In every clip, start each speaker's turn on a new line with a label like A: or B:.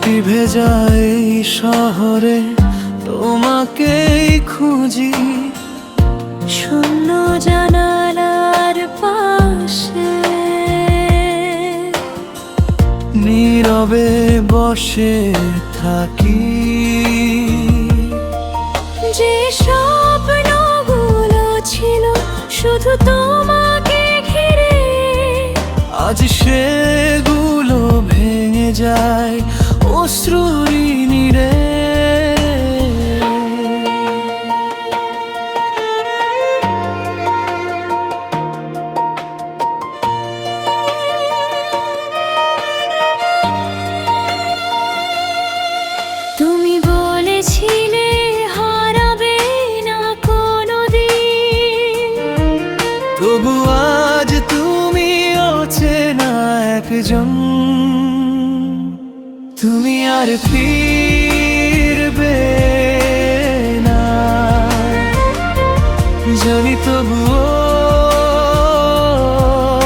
A: মাটি ভেজা এই শহরে তোমাকেই খুঁজি।
B: শূন্য জানালার পাশে
A: নীরবে বসে থাকি।
B: যে স্বপ্নগুলো ছিল শুধু তোমাকে ঘিরে,
A: আজ সেগুলো ভেঙে যায় অশ্রুর নীড়ে।
B: তুমি বলেছিলে হারাবে না কোনোদিন,
A: তবু আজ তুমি অচেনা একজন। তুমি আর ফিরবে না জানি, তবুও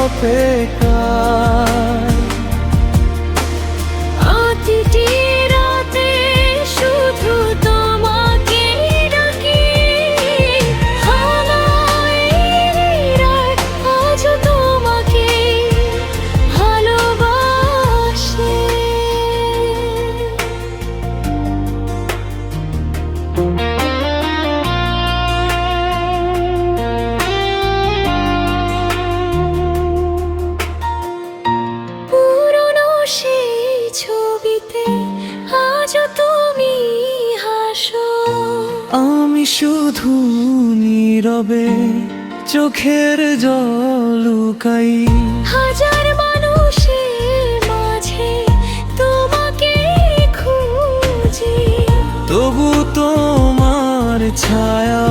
A: অপেক্ষায়।
B: প্রতিটি রাতে শুধু তোমাকে ডাকি। হাওয়ায় রাত আজও তোমাকে ভালোবাসে। পুরনো সেই ছবিতে আজও তুমি হাসো।
A: আমি শুধু নীরবে চোখের জল লুকাই।
B: হাজার মানুষের মাঝে তোমাকে খুঁজি,
A: তবু তোমার ছায়া